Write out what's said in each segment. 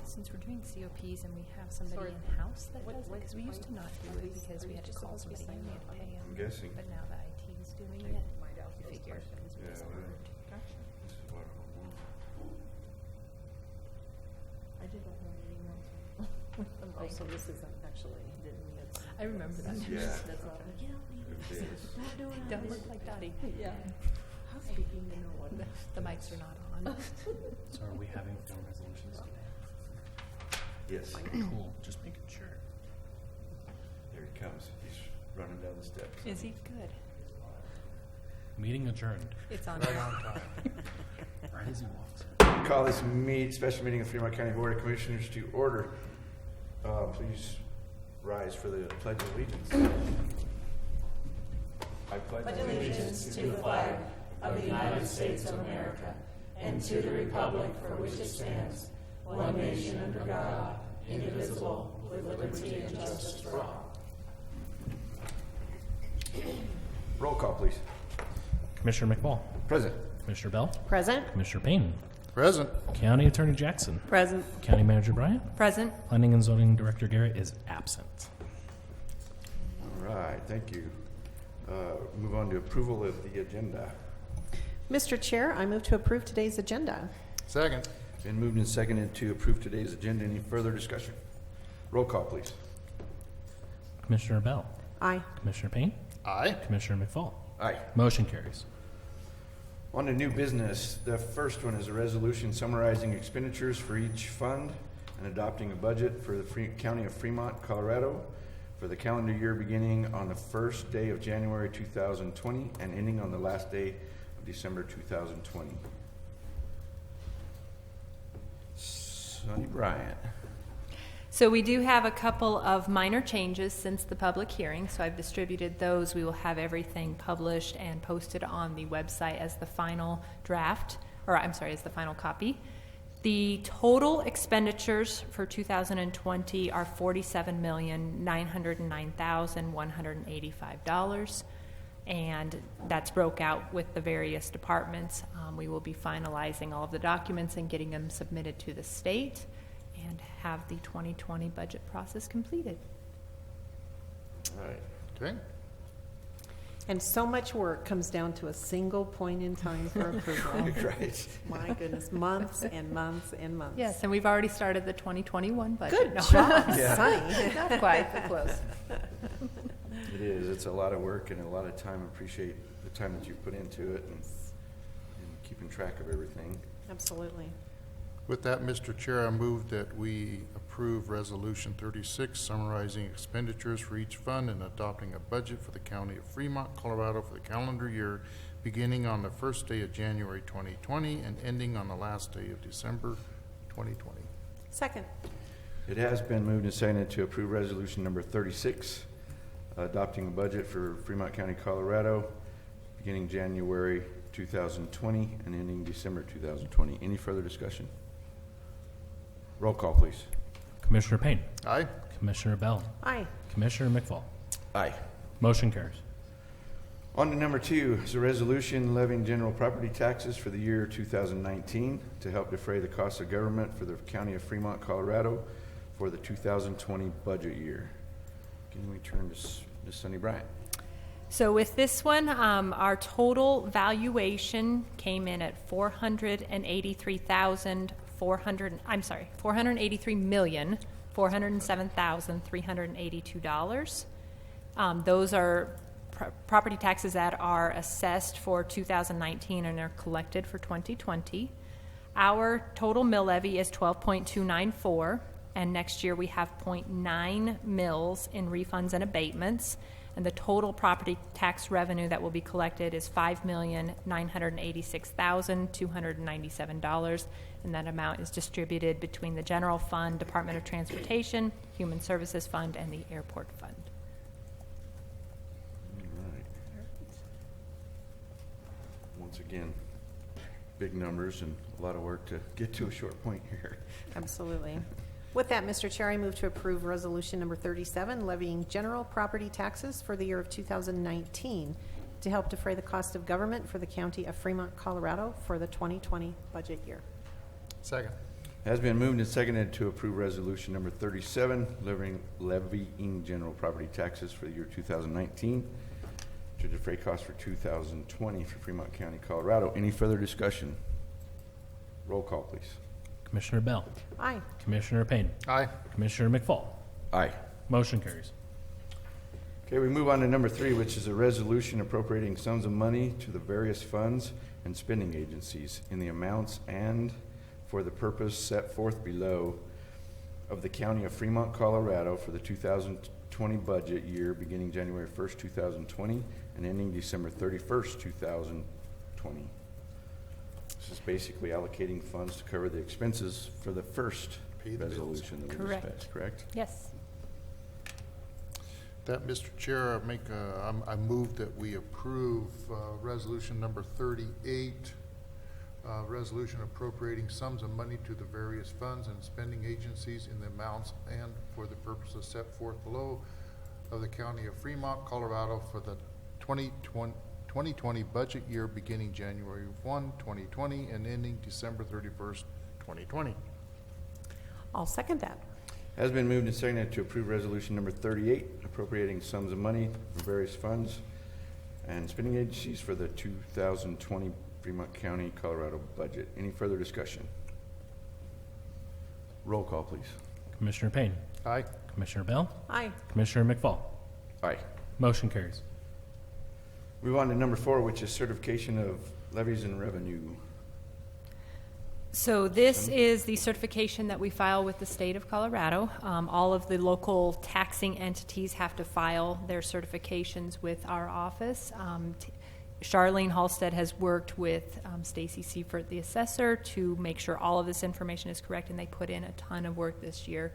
since we're doing COPs and we have somebody in-house that does it, because we used to not do it because we had to call somebody and we had to pay them. I'm guessing. But now that IT is doing it, we figure because we just ordered. This is what I want. I did that one email. Oh, so this isn't actually written. I remember that. Yeah. That's all. You don't need It is. Don't look like Dottie. Yeah. Speaking to no one. The mics are not on. So are we having film resolutions today? Yes. Cool, just making sure. There he comes. He's running down the steps. Is he good? Meeting adjourned. It's on. Right on time. Right as he walks. Call this special meeting of Fremont County Board of Commissioners to order. Please rise for the Pledge of Allegiance. I pledge allegiance to the flag of the United States of America and to the republic for which it stands, one nation under God, indivisible, with liberty and justice for all. Roll call, please. Commissioner McFall. Present. Commissioner Bell. Present. Commissioner Payne. Present. County Attorney Jackson. Present. County Manager Bryant. Present. Planning and Zoning Director Garrett is absent. All right, thank you. Move on to approval of the agenda. Mr. Chair, I move to approve today's agenda. Second. Been moved and seconded to approve today's agenda. Any further discussion? Roll call, please. Commissioner Bell. Aye. Commissioner Payne. Aye. Commissioner McFall. Aye. Motion carries. On to new business. The first one is a resolution summarizing expenditures for each fund and adopting a budget for the County of Fremont, Colorado for the calendar year beginning on the first day of January 2020 and ending on the last day of December 2020. Sonny Bryant. So we do have a couple of minor changes since the public hearing, so I've distributed those. We will have everything published and posted on the website as the final draft, or I'm sorry, as the final copy. The total expenditures for 2020 are $47,909,185, and that's broke out with the various departments. We will be finalizing all of the documents and getting them submitted to the state and have the 2020 budget process completed. All right. Okay. And so much work comes down to a single point in time for approval. Right. My goodness, months and months and months. Yes, and we've already started the 2021 budget. Good No. job, Yeah. Sonny. Not quite, but close. It is. It's a lot of work and a lot of time. Appreciate the time that you put into it and keeping track of everything. Absolutely. With that, Mr. Chair, I move that we approve Resolution 36, summarizing expenditures for each fund and adopting a budget for the County of Fremont, Colorado for the calendar year beginning on the first day of January 2020 and ending on the last day of December 2020. Second. It has been moved and seconded to approve resolution number 36, adopting a budget for Fremont County, Colorado, beginning January 2020 and ending December 2020. Any further discussion? Roll call, please. Commissioner Payne. Aye. Commissioner Bell. Aye. Commissioner McFall. Aye. Motion carries. On to number 2 is a resolution levying general property taxes for the year 2019 to help defray the costs of government for the County of Fremont, Colorado for the 2020 budget year. Can we turn to Ms. Sonny Bryant? So with this one, our total valuation came in at $483,407,382. Those are property taxes that are assessed for 2019 and are collected for 2020. Our total mill levy is 12.294, and next year we have 0.9 mills in refunds and abatements. And the total property tax revenue that will be collected is $5,986,297, and that amount is distributed between the General Fund, Department of Transportation, Human Services Fund, and the Airport Fund. All right. Once again, big numbers and a lot of work to get to a short point here. Absolutely. With that, Mr. Chair, I move to approve resolution number 37, levying general property taxes for the year of 2019 to help defray the cost of government for the County of Fremont, Colorado for the 2020 budget year. Second. Has been moved and seconded to approve resolution number 37, levying general property taxes for the year 2019 to defray costs for 2020 for Fremont County, Colorado. Any further discussion? Roll call, please. Commissioner Bell, Aye. Commissioner Payne, Aye. Commissioner McFall. Aye. Motion carries. Okay, we move on to number 3, which is a resolution appropriating sums of money to the various funds and spending agencies in the amounts and for the purpose set forth below of the County of Fremont, Colorado for the 2020 budget year beginning January 1st, 2020 and ending December 31st, 2020. This is basically allocating funds to cover the expenses for the first Pay the bills. resolution that we just Correct. passed, correct? Yes. That, Mr. Chair, I move that we approve resolution number 38, resolution appropriating sums of money to the various funds and spending agencies in the amounts and for the purposes set forth below of the County of Fremont, Colorado for the 2020 budget year beginning January 1, 2020 and ending December 31st, 2020. I'll second that. Has been moved and seconded to approve resolution number 38, appropriating sums of money from various funds and spending agencies for the 2020 Fremont County, Colorado budget. Any further discussion? Roll call, please. Commissioner Payne, Aye. Commissioner Bell, Aye. Commissioner McFall. Aye. Motion carries. Move on to number 4, which is certification of levies and revenue. So this is the certification that we file with the state of Colorado. All of the local taxing entities have to file their certifications with our office. Charlene Halstead has worked with Stacy Seifert, the assessor, to make sure all of this information is correct, and they put in a ton of work this year.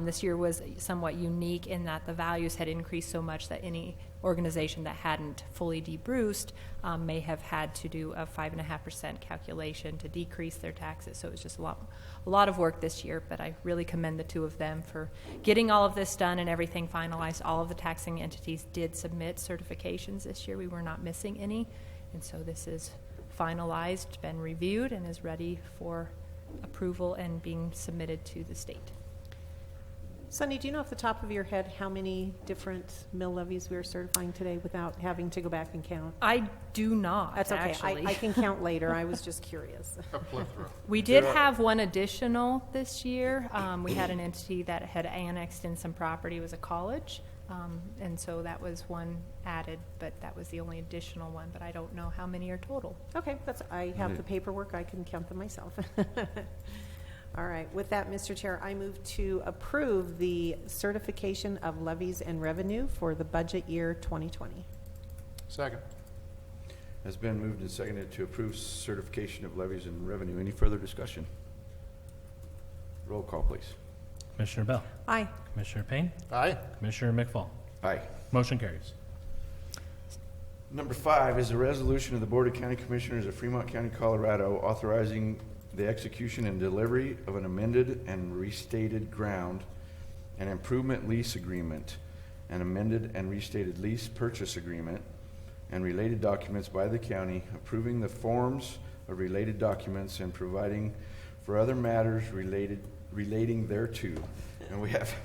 This year was somewhat unique in that the values had increased so much that any organization that hadn't fully debruced may have had to do a 5.5% calculation to decrease their taxes. So it was just a lot of work this year, but I really commend the two of them for getting all of this done and everything finalized. All of the taxing entities did submit certifications this year. We were not missing any, and so this is finalized, been reviewed, and is ready for approval and being submitted to the state. Sunny, do you know off the top of your head how many different mill levies we are certifying today without having to go back and count? I do not, That's okay. actually. I can count later. I was just curious. A plethora. We did have one additional this year. We had an entity that had annexed in some property. It was a college. And so that was one added, but that was the only additional one. But I don't know how many are total. Okay, I have the paperwork. I can count them myself. All right. With that, Mr. Chair, I move to approve the certification of levies and revenue for the budget year 2020. Second. Has been moved and seconded to approve certification of levies and revenue. Any further discussion? Roll call, please. Commissioner Bell, Aye. Commissioner Payne, Aye. Commissioner McFall. Aye. Motion carries. Number 5 is a resolution of the Board of County Commissioners of Fremont County, Colorado, authorizing the execution and delivery of an amended and restated ground and improvement lease agreement, an amended and restated lease purchase agreement, and related documents by the county, approving the forms of related documents and providing for other matters relating thereto. And we have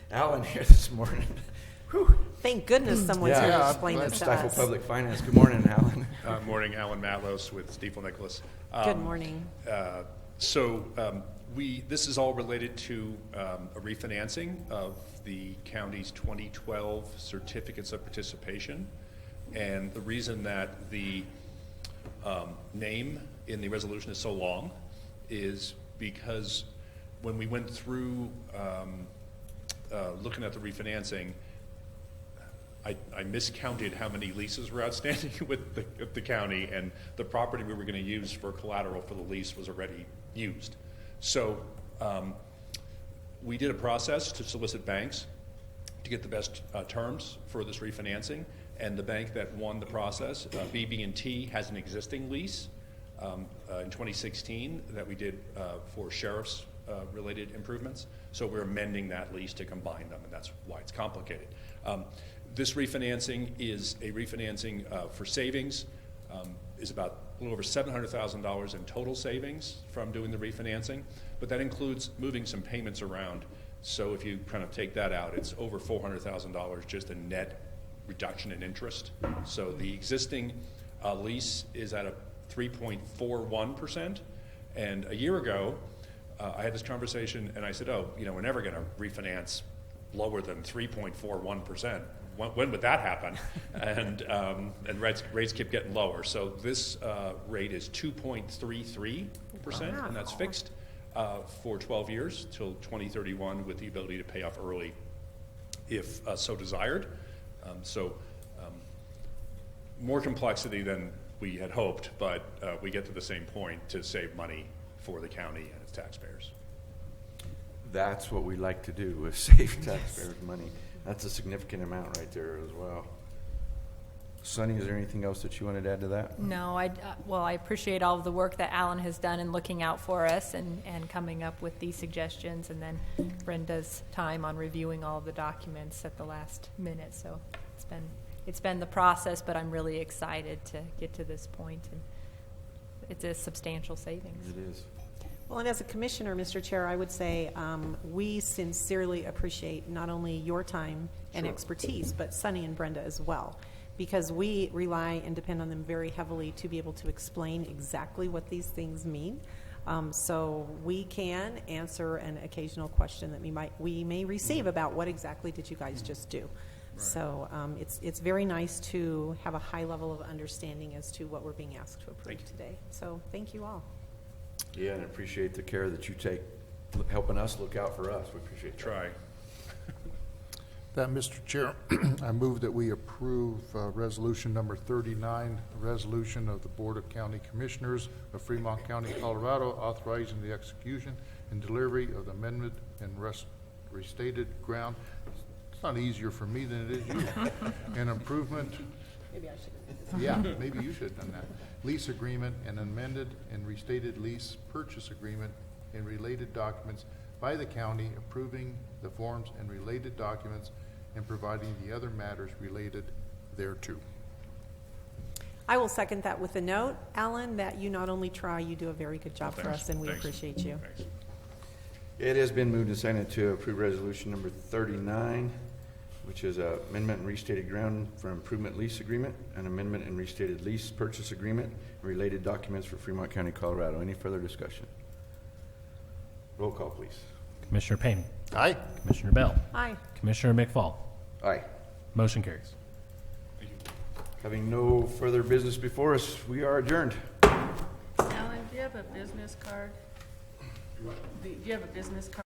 Alan here this morning. Whew. Thank goodness someone's here to explain this to Stifle us. Public Finance. Good morning, Alan. Morning, Alan Matlos with Stifel Nicholas. Good morning. This is all related to a refinancing of the county's 2012 certificates of participation. And the reason that the name in the resolution is so long is because when we went through looking at the refinancing, I miscounted how many leases were outstanding with the county, and the property we were going to use for collateral for the lease was already used. So we did a process to solicit banks to get the best terms for this refinancing, and the bank that won the process, BB&T, has an existing lease in 2016 that we did for sheriff's related improvements. So we're amending that lease to combine them, and that's why it's complicated. This refinancing is a refinancing for savings. is about a little over $700,000 in total savings from doing the refinancing, but that includes moving some payments around. So if you kind of take that out, it's over $400,000 just a net reduction in interest. So the existing lease is at a 3.41%, and a year ago, I had this conversation and I said, oh, we're never going to refinance lower than 3.41%. When would that happen? And rates keep getting lower. So this rate is 2.33%, and that's fixed for 12 years till 2031 with the ability to pay off early if so desired. More complexity than we had hoped, but we get to the same point to save money for the county and its taxpayers. That's what we like to do, is save taxpayers money. That's a significant amount right there as well. Sunny, is there anything else that you wanted to add to that? No, I appreciate all of the work that Alan has done in looking out for us and coming up with these suggestions, and then Brenda's time on reviewing all of the documents at the last minute. So it's been the process, but I'm really excited to get to this point, and it's a substantial savings. It is. Well, and as a commissioner, Mr. Chair, I would say we sincerely appreciate not only your time and expertise, but Sunny and Brenda as well, because we rely and depend on them very heavily to be able to explain exactly what these things mean. So we can answer an occasional question that we may receive about what exactly did you guys just do. Right. So it's very nice to have a high level of understanding as to what we're being asked to approve today. So thank you all. Yeah, and I appreciate the care that you take helping us look out for us. We appreciate that. Try. That, Mr. Chair, I move that we approve resolution number 39, a resolution of the Board of County Commissioners of Fremont County, Colorado, authorizing the execution and delivery of the amendment and restated ground. It's not easier for me than it is you. An improvement. Maybe I should. Yeah, maybe you should have done that. Lease agreement and amended and restated lease purchase agreement and related documents by the county, approving the forms and related documents and providing the other matters related thereto. I will second that with a note, Alan, that you not only try, you do a very good job for us, and we appreciate you. Thanks. It has been moved and seconded to approve resolution number 39, which is a amendment and restated ground for improvement lease agreement, an amendment and restated lease purchase agreement, and related documents for Fremont County, Colorado. Any further discussion? Roll call, please. Commissioner Payne. Aye. Commissioner Bell. Aye. Commissioner McFall. Aye. Motion carries. Having no further business before us, we are adjourned. Alan, do you have a business card? Do you have a business card?